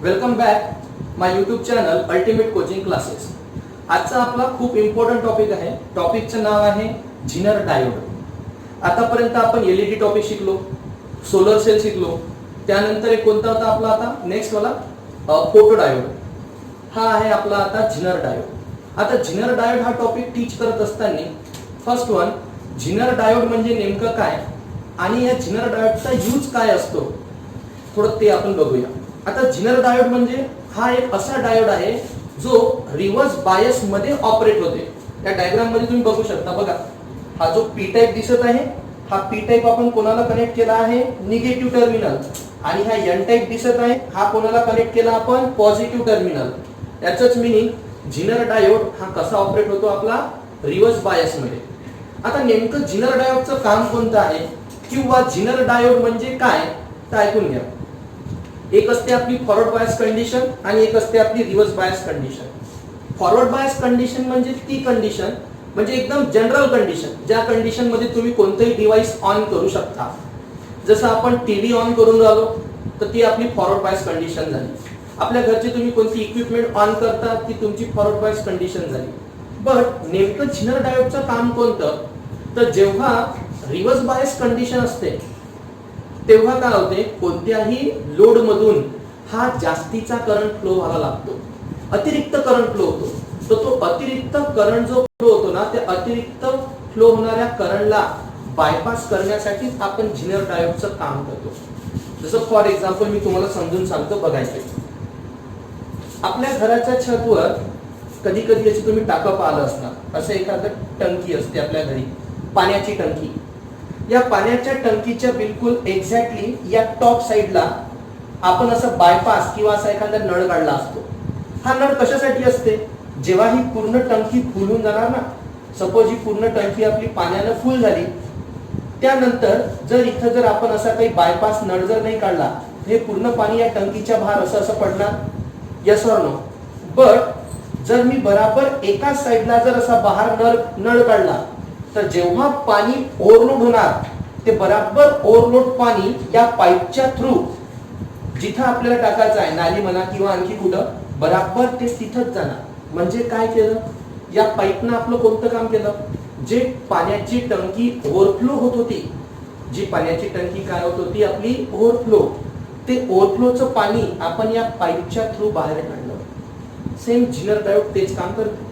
Welcome back my YouTube channel ultimate coaching classes. आजचा आपला खूप इम्पॉर्टंट टॉपिक आहे. टॉपिकचं नाव आहे झिनर डायोड. आतापर्यंत आपण एलईडी टॉपिक शिकलो, सोलर सेल शिकलो, त्यानंतर एक कोणता होता आपला आता नेक्स्ट वाला फोटो डायोड. हा आहे आपला आता झिनर डायोड. आता झिनर डायोड हा टॉपिक टीच करत असताना फर्स्ट वन झिनर डायोड म्हणजे नेमकं काय आणि या झिनर डायोडचा यूज काय असतो थोडं ते आपण बघूया. आता झिनर डायोड म्हणजे हा एक असा डायोड आहे जो रिव्हर्स बायस मध्ये ऑपरेट होते. या डायग्राम मध्ये तुम्ही बघू शकता. बघा, हा जो पी टाइप दिसत आहे, हा पी टाइप आपण कोणाला कनेक्ट केला आहे, निगेटिव्ह टर्मिनल. आणि हा एन टाइप दिसत आहे, हा कोणाला कनेक्ट केला आपण, पॉझिटिव्ह टर्मिनल. याचंच मिनिंग झिनर डायोड हा कसा ऑपरेट होतो आपला, रिव्हर्स बायस मध्ये. आता नेमकं झिनर डायोडचं काम कोणतं आहे किंवा झिनर डायोड म्हणजे काय तर ऐकून घ्या. एक असते आपली फॉरवर्ड बायस कंडिशन आणि एक असते आपली reverse bias condition. Forward bias condition म्हणजे ती कंडिशन म्हणजे एकदम जनरल कंडिशन, ज्या कंडिशन मध्ये तुम्ही कोणतेही डिव्हाइस ऑन करू शकता. जसं आपण टीव्ही ऑन करून राहिलो तर ती आपली फॉरवर्ड बायस कंडिशन झाली. आपल्या घरचे तुम्ही कोणती इक्विपमेंट ऑन करता ती तुमची फॉरवर्ड बायस कंडिशन झाली. बट नेमकं झिनर डायोडचं काम कोणतं तर जेव्हा रिव्हर्स बायस कंडिशन असते तेव्हा काय होते, कोणत्याही लोड मधून हा जास्तीचा करंट फ्लो व्हायला लागतो, अतिरिक्त करंट फ्लो होतो. तर तो अतिरिक्त करंट जो फ्लो होतो ना, त्या अतिरिक्त फ्लो होणाऱ्या करंटला बायपास करण्यासाठी आपण झिनर डायोडचं काम करतो. जसं फॉर एक्झाम्पल मी तुम्हाला समजून सांगतो, बघायचं. आपल्या घराच्या छतवर कधी कधी याची तुम्ही टाकं पाहिलं असणार, असं एखादं टंकी असते आपल्या घरी, पाण्याची टंकी. या पाण्याच्या टंकीच्या बिलकुल एक्झॅक्टली या टॉप साइडला आपण असं बायपास किंवा असा एखादा नळ काढला असतो. हा नळ कशासाठी असते, जेव्हा ही पूर्ण टंकी फुल होऊन जाणार ना, सपोज ही पूर्ण टंकी आपली पाण्यानं फुल झाली, त्यानंतर जर आपण असा काही बायपास नळ जर नाही काढला हे पूर्ण पाणी या टंकीच्या बाहेर असं पडणार. Yes or no. बट जर मी बराबर एकाच साइडला जर असा बाहेर नळ काढला तर जेव्हा पाणी ओव्हरलोड होणार ते बराबर ओव्हरलोड पाणी या पाईपच्या थ्रू जिथं आपल्याला टाकायचं आहे, नाली म्हणा किंवा आणखी कुठं, बराबर ते तिथंच जाणार. म्हणजे काय केलं, या पाईपनं आपलं कोणतं काम केलं, जे पाण्याची टंकी ओव्हरफ्लो होत होती, जी पाण्याची टंकी काय होत होती आपली ओव्हरफ्लो, ते ओव्हरफ्लोचं पाणी आपण या पाईपच्या थ्रू बाहेर काढलं. सेम झिनर डायोड तेच काम करतो.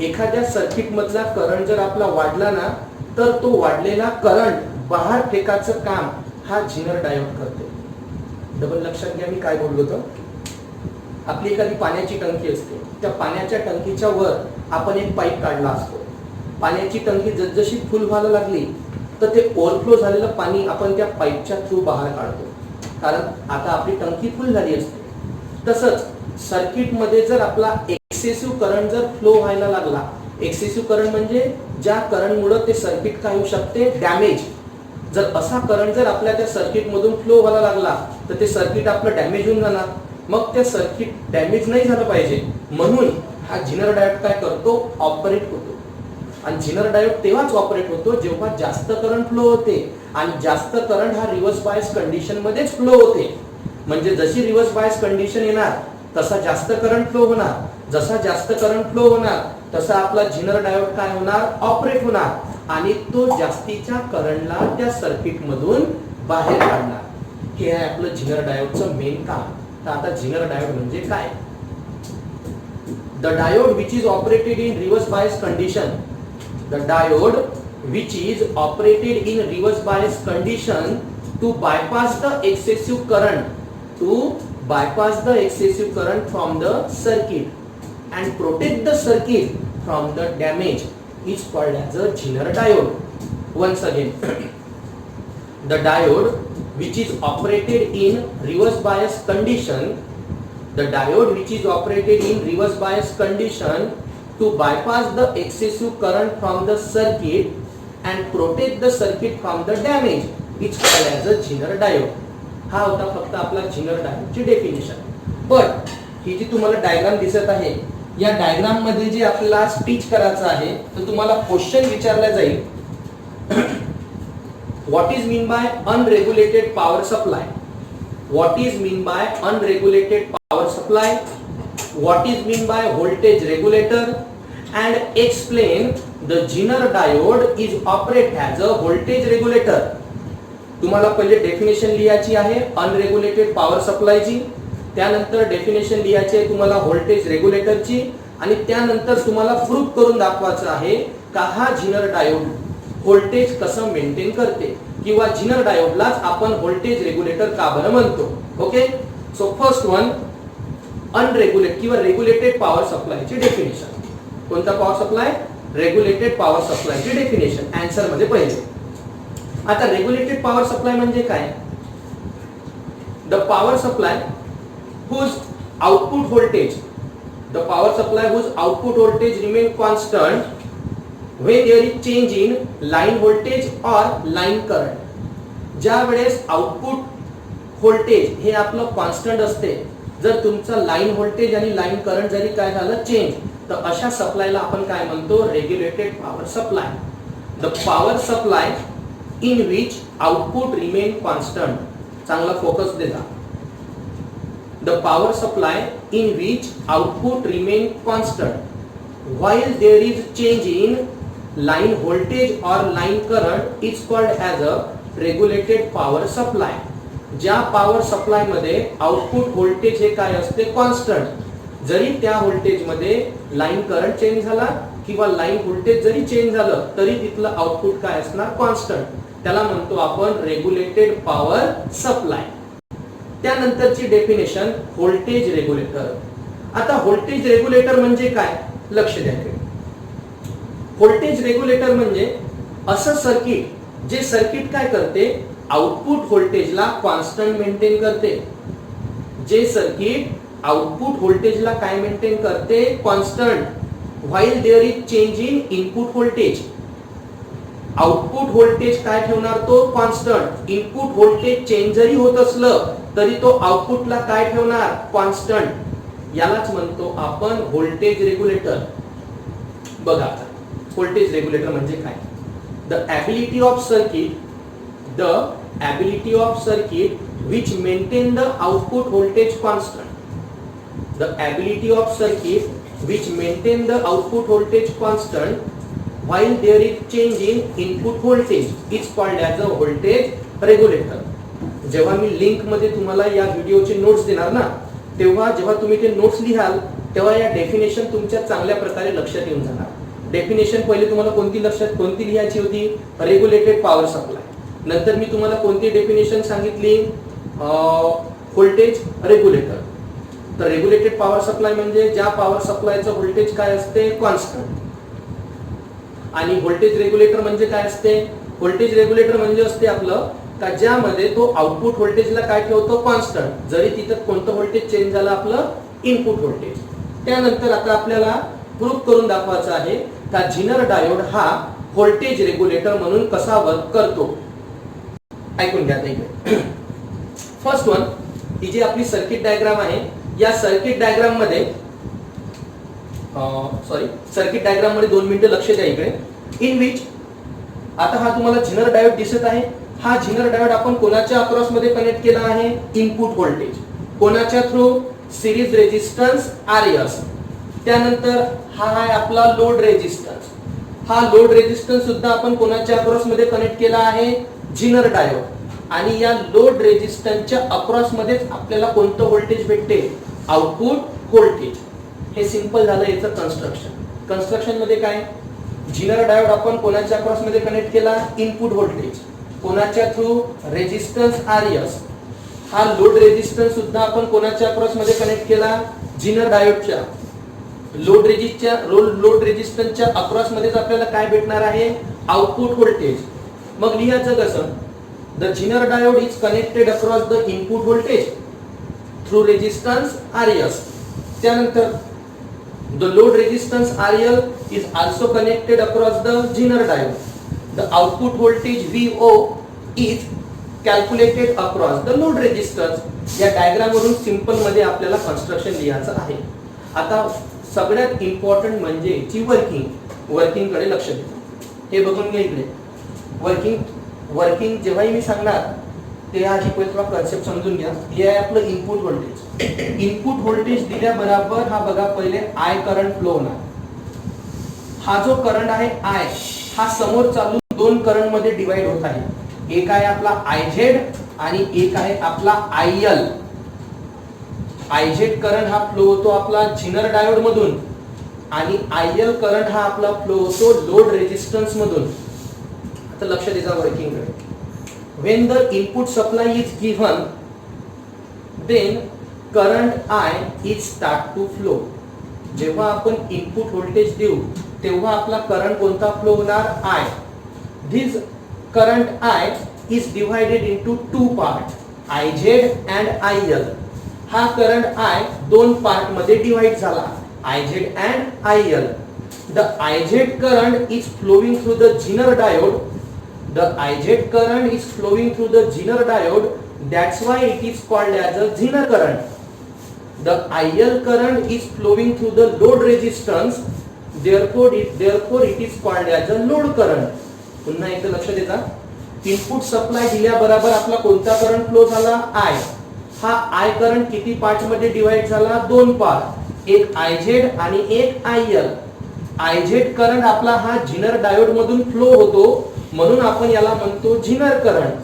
एखाद्या सर्किट मधला करंट जर आपला वाढला ना तर तो वाढलेला करंट बाहेर फेकायचं काम हा झिनर डायोड करते. डबल लक्षात घ्या मी काय बोललो होतो. आपली एखादी पाण्याची टंकी असते, त्या पाण्याच्या टंकीच्या वर आपण एक पाईप काढला असतो. पाण्याची टंकी जसजशी फुल व्हायला लागली तर ते ओव्हरफ्लो झालेलं पाणी आपण त्या पाईपच्या थ्रू बाहेर काढतो, कारण आता आपली टंकी फुल झाली असते. तसंच सर्किट मध्ये जर आपला एक्सेसिव्ह करंट जर फ्लो व्हायला लागला, एक्सेसिव्ह करंट म्हणजे ज्या करंट मुळे ते सर्किट काय होऊ शकते, डॅमेज. जर असा करंट जर आपल्या त्या सर्किट मधून फ्लो व्हायला लागला तर ते सर्किट आपलं डॅमेज होऊन जाणार. मग ते सर्किट डॅमेज नाही झालं पाहिजे म्हणून हा झिनर डायोड काय करतो, ऑपरेट होतो. आणि झिनर डायोड तेव्हाच ऑपरेट होतो जेव्हा जास्त करंट फ्लो होते आणि जास्त करंट हा रिव्हर्स बायस कंडिशन मध्येच फ्लो होते. म्हणजे जशी रिव्हर्स बायस कंडिशन येणार तसा जास्त करंट फ्लो होणार, जसा जास्त करंट फ्लो होणार तसा आपला झिनर डायोड काय होणार, ऑपरेट होणार आणि तो जास्तीच्या करंटला त्या सर्किट मधून बाहेर काढणार. हे आहे आपलं झिनर डायोडचं मेन काम. तर आता झिनर डायोड म्हणजे काय, the diode which is operated in reverse bias condition, the diode which is operated in reverse bias condition to bypass the excessive current, from the circuit and protect the circuit from the damage is called as a Zener diode. Once again, the diode which is operated in reverse bias condition, the diode which is operated in reverse bias condition to bypass the excessive current from the circuit and protect the circuit from the damage is called as a Zener diode. हा होता फक्त आपला झिनर डायोडची definition. पण ही जी तुम्हाला diagram दिसत आहे, या diagram मध्ये जे आपल्याला स्पीच करायचं आहे तर तुम्हाला क्वेश्चन विचारला जाईल, what is mean by unregulated power supply. what is mean by unregulated power supply, what is mean by voltage regulator, and explain the Zener diode is operate as a voltage regulator. तुम्हाला पहिले definition लिहायची आहे unregulated power सप्लायची, त्यानंतर definition लिहायची आहे तुम्हाला voltage रेग्युलेटरची, आणि त्यानंतर तुम्हाला प्रूफ करून दाखवायचं आहे का हा झिनर डायोड व्होल्टेज कसं मेंटेन करते, किंवा झिनर डायोडलाच आपण व्होल्टेज रेग्युलेटर का बरं म्हणतो. Okay, so first one unregulated किंवा रेग्युलेटेड पॉवर सप्लायची डेफिनेशन. कोणता पॉवर सप्लाय? रेग्युलेटेड पॉवर सप्लायची डेफिनेशन आन्सर मध्ये पहिले. आता रेग्युलेटेड पॉवर सप्लाय म्हणजे काय? The power supply whose output voltage, the power supply whose output voltage remain constant when there is change in line voltage or line current. ज्या वेळेस output voltage हे आपलं constant असते, जर तुमचं लाईन व्होल्टेज आणि लाईन करंट जरी काय झालं चेंज, तर अशा सप्लायला आपण काय म्हणतो? Regulated power supply. The power supply in which output remain constant. चांगला फोकस देता. The power supply in which output remain constant while there is change in line voltage or line current is called as a regulated power supply. ज्या power supply मध्ये output voltage हे काय असते? Constant. जरी त्या voltage मध्ये line current change झाला किंवा लाईन व्होल्टेज जरी चेंज झालं तरी तिथलं आउटपुट काय असणार? कॉन्स्टंट. त्याला म्हणतो आपण रेग्युलेटेड पॉवर सप्लाय. त्यानंतरची डेफिनेशन व्होल्टेज रेग्युलेटर. आता व्होल्टेज रेग्युलेटर म्हणजे काय? लक्ष द्या. व्होल्टेज रेग्युलेटर म्हणजे असं सर्किट जे सर्किट काय करते? आउटपुट व्होल्टेजला कॉन्स्टंट मेंटेन करते. जे सर्किट आउटपुट व्होल्टेजला काय मेंटेन करते? Constant. While there is change in input voltage. Output voltage काय ठेवणार? तो कॉन्स्टंट. इनपुट व्होल्टेज चेंज जरी होत असलं तरी तो आउटपुटला काय ठेवणार? कॉन्स्टंट. यालाच म्हणतो आपण व्होल्टेज रेग्युलेटर. बघा व्होल्टेज रेग्युलेटर म्हणजे काय? The ability of circuit which maintain the output voltage constant. The ability of circuit which maintain the output voltage constant while there is change in input voltage is called as a voltage regulator. जेव्हा मी link मध्ये तुम्हाला या व्हिडिओचे notes देणार ना, तेव्हा जेव्हा तुम्ही ते नोट्स लिहाल तेव्हा या डेफिनेशन तुमच्या चांगल्या प्रकारे लक्षात येऊन जाणार. डेफिनेशन पहिले तुम्हाला कोणती लिहायची होती? Regulated power supply. नंतर मी तुम्हाला कोणती डेफिनेशन सांगितली? Voltage regulator. तर रेग्युलेटेड पॉवर सप्लाय म्हणजे ज्या पॉवर सप्लायचं व्होल्टेज काय असते? कॉन्स्टंट. आणि व्होल्टेज रेग्युलेटर म्हणजे काय असते? व्होल्टेज रेग्युलेटर म्हणजे असते आपलं का ज्यामध्ये तो आउटपुट व्होल्टेजला काय ठेवतो? कॉन्स्टंट. जरी तिथं कोणतं व्होल्टेज चेंज झालं? आपलं इनपुट व्होल्टेज. त्यानंतर आता आपल्याला प्रूफ करून दाखवायचं आहे का झिनर डायोड हा व्होल्टेज रेग्युलेटर म्हणून कसा वर्क करतो. ऐकून घ्या इकडे. फर्स्ट वन, ही जी आपली सर्किट डायग्राम आहे, या सर्किट डायग्राम मध्ये सर्किट डायग्राम मध्ये 2 मिनिटं लक्ष द्या इकडे. इन विच आता हा तुम्हाला झिनर डायोड दिसत आहे. हा झिनर डायोड आपण कोणाच्या अक्रॉस मध्ये कनेक्ट केला आहे? Input voltage. कोणाच्या थ्रू? Series resistance RS. त्यानंतर हा आहे आपला लोड रेजिस्टन्स. हा लोड रेजिस्टन्स सुद्धा आपण कोणाच्या अक्रॉस मध्ये कनेक्ट केला आहे? झिनर डायोड. आणि या लोड रेजिस्टन्सच्या अक्रॉस मध्येच आपल्याला कोणतं व्होल्टेज भेटते? Output voltage. हे सिंपल झालं याचं कन्स्ट्रक्शन. कन्स्ट्रक्शन मध्ये काय? झिनर डायोड आपण कोणाच्या अक्रॉस मध्ये कनेक्ट केला? Input voltage. कोणाच्या थ्रू? Resistance RS. हा लोड रेजिस्टन्स सुद्धा आपण कोणाच्या अक्रॉस मध्ये कनेक्ट केला? झिनर डायोडच्या. लोड रेजिस्टन्सच्या अक्रॉस मध्येच आपल्याला काय भेटणार आहे? Output voltage. मग लिहायचं कसं? The zener diode is connected across the input voltage through resistance RS. त्यानंतर the load resistance RL is also connected across the zener diode. The output voltage VO is calculated across the load resistance. या diagram वरून simple मध्ये आपल्याला construction लिहायचं आहे. आता सगळ्यात important म्हणजे ची वर्किंग कडे लक्ष द्या. हे बघून घ्या इकडे. वर्किंग जेव्हाही मी सांगणार ते आधी पहिले थोडा कन्सेप्ट समजून घ्या. हे आहे आपलं इनपुट व्होल्टेज. इनपुट व्होल्टेज दिल्या बरोबर हा बघा पहिले आय करंट फ्लो होणार. हा जो करंट आहे आय हा समोर चालू दोन करंट मध्ये डिवाइड होत आहे. एक आहे आपला आयझेड आणि एक आहे आपला आयएल. आयझेड करंट हा फ्लो होतो आपला झिनर डायोड मधून आणि आयएल करंट हा आपला फ्लो होतो लोड रेजिस्टन्स मधून. आता लक्ष द्या वर्किंग कडे. when the input supply is given then current I is start to flow. जेव्हा आपण इनपुट व्होल्टेज देऊ तेव्हा आपला करंट कोणता फ्लो होणार I. this current I is divided into two parts IZ and IL. हा करंट I दोन part मध्ये डिवाइड झाला IZ and IL. the IZ current is flowing through the Zener diode. The IZ current is flowing through the Zener diode. That's why it is called as a Zener current. The IL current is flowing through the load resistance. Therefore it is called as a load current. पुन्हा एकदा लक्ष देता. Input supply दिल्या बरोबर आपला कोणता current flow झाला I. हा I करंट किती पार्ट मध्ये डिवाइड झाला दोन पार्ट. एक IZ आणि एक IL. IZ करंट आपला हा झिनर डायोड मधून फ्लो होतो म्हणून आपण याला म्हणतो झिनर करंट.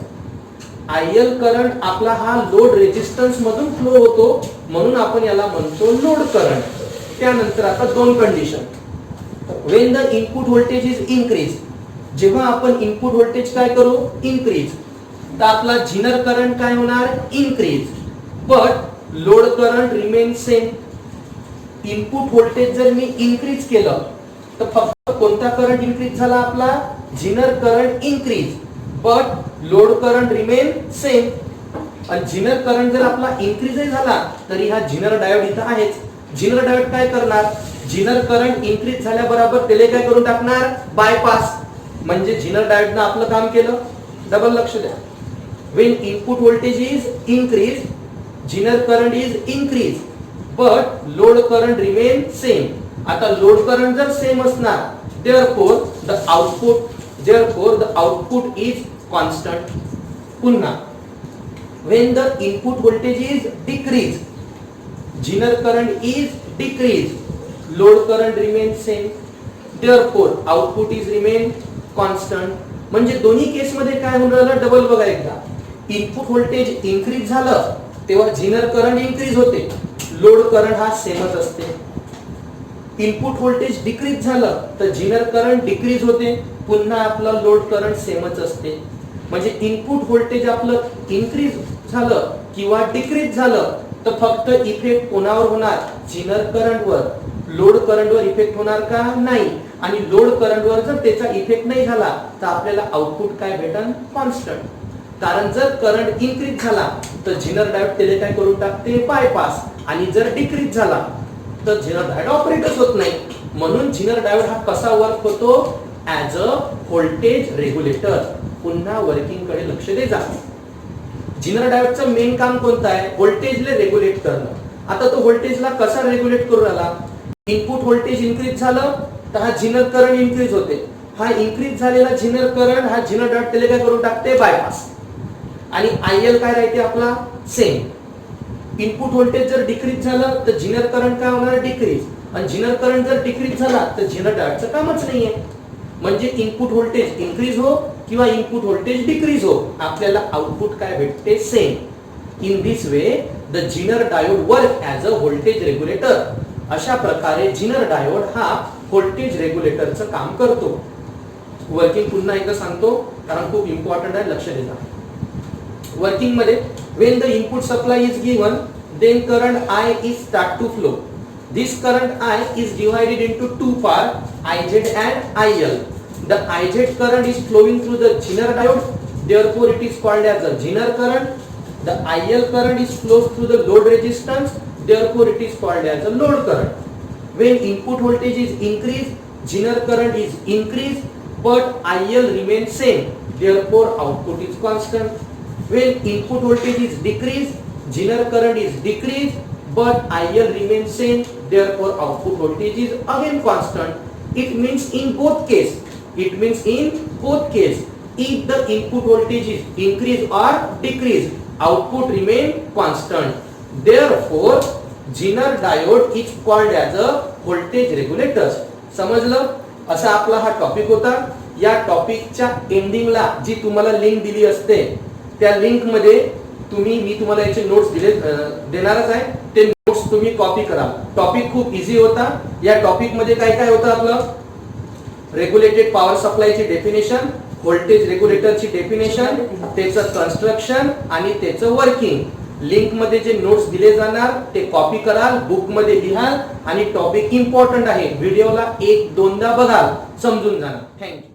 आयएल करंट आपला हा लोड रेजिस्टन्स मधून फ्लो होतो म्हणून आपण याला म्हणतो लोड करंट. त्यानंतर आता दोन condition. when the input voltage is increase. जेव्हा आपण इनपुट व्होल्टेज काय करू इनक्रीज तर आपला झिनर करंट काय होणार increase but load current remain same. Input voltage जर मी इनक्रीज केलं तर फक्त कोणता करंट इनक्रीज झाला आपला zener current increase but load current remain same. आणि झिनर करंट जर आपला इनक्रीज झाला तरी हा झिनर डायोड इथं आहेच. झिनर डायोड काय करणार झिनर करंट इनक्रीज झाल्याबरोबर त्याला काय करून टाकणार बायपास. म्हणजे झिनर डायोडनं आपलं काम केलं. डबल लक्ष द्या. when input voltage is increased zener current is increase but load current remain same. आता लोड करंट जर सेम असणार therefore the output is constant. पुन्हा when the input voltage is decreased zener current is decreased load current remains same. therefore output is remain constant. म्हणजे दोन्ही केस मध्ये काय होऊन राहिलं डबल बघा एकदा. इनपुट व्होल्टेज इनक्रीज झालं तेव्हा झिनर करंट इनक्रीज होते लोड करंट हा सेमच असते. इनपुट व्होल्टेज डिक्रीज झालं तर झिनर करंट डिक्रीज होते पुन्हा आपलं लोड करंट सेमच असते. म्हणजे इनपुट व्होल्टेज आपलं इनक्रीज झालं किंवा डिक्रीज झालं तर फक्त इफेक्ट कोणावर होणार झिनर करंटवर. लोड करंटवर इफेक्ट होणार का नाही. आणि लोड करंटवर जर त्याचा इफेक्ट नाही झाला तर आपल्याला आउटपुट काय भेटन कॉन्स्टंट. कारण जर करंट इनक्रीज झाला तर झिनर डायोड त्याला काय करून टाकते बायपास आणि जर डिक्रीज झाला तर झिनर डायोड ऑपरेटच होत नाही. म्हणून झिनर डायोड हा कसा वर्क होतो ऍज अ व्होल्टेज रेग्युलेटर. पुन्हा वर्किंग कडे लक्ष दे जा. झिनर डायोडचं मेन काम कोणतं आहे व्होल्टेजला रेग्युलेट करणं. आता तो व्होल्टेजला कसा रेग्युलेट करू राहिला इनपुट व्होल्टेज इनक्रीज झालं तर हा झिनर करंट इनक्रीज होते. हा इनक्रीज झालेला झिनर करंट हा झिनर डायोड त्याला काय करून टाकते बायपास. आणि आयएल काय राहते आपला सेम. इनपुट व्होल्टेज जर डिक्रीज झालं तर झिनर करंट काय होणार डिक्रीज आणि झिनर करंट जर डिक्रीज झाला तर झिनर डायोडचं कामच नाहीये. म्हणजे इनपुट व्होल्टेज इनक्रीज हो किंवा इनपुट व्होल्टेज डिक्रीज हो आपल्याला आउटपुट काय भेटते same. In this way the zener diode work as a voltage regulator. अशा प्रकारे झिनर डायोड हा व्होल्टेज रेग्युलेटरचं काम करतो. वर्किंग पुन्हा एकदा सांगतो कारण खूप इम्पॉर्टंट आहे लक्ष द्या. वर्किंग मध्ये when the input supply is given then current I is start to flow. This current I is divided into two parts IZ and IL. The IZ current is flowing through the Zener diode, therefore it is called as a Zener current. The IL current is flows through the load resistance, therefore it is called as a load current. When input voltage is increased, Zener current is increased, but IL remains same, therefore output is constant. When input voltage is decreased, Zener current is decreased, but IL remains same, therefore output voltage is again constant. It means in both case if the input voltage is increase or decrease, output remain constant. Therefore, Zener diode is called as a voltage regulator. समजलं? असा आपला हा topic होता. या टॉपिकच्या एंडिंगला जी तुम्हाला link दिली असते त्या लिंक मध्ये मी तुम्हाला याचे नोट्स देणारच आहे. ते नोट्स तुम्ही कॉपी करा. टॉपिक खूप इझी होता. या टॉपिक मध्ये काय काय होतं आपलं? रेग्युलेटेड पॉवर सप्लायची डेफिनेशन, व्होल्टेज रेग्युलेटरची डेफिनेशन, त्याचं कन्स्ट्रक्शन आणि त्याचं वर्किंग. लिंक मध्ये जे नोट्स दिले जाणार ते कॉपी कराल, बुक मध्ये लिहाल आणि टॉपिक इम्पॉर्टंट आहे. व्हिडिओला 1-2दा बघाल, समजून जाणार. थँक्यू.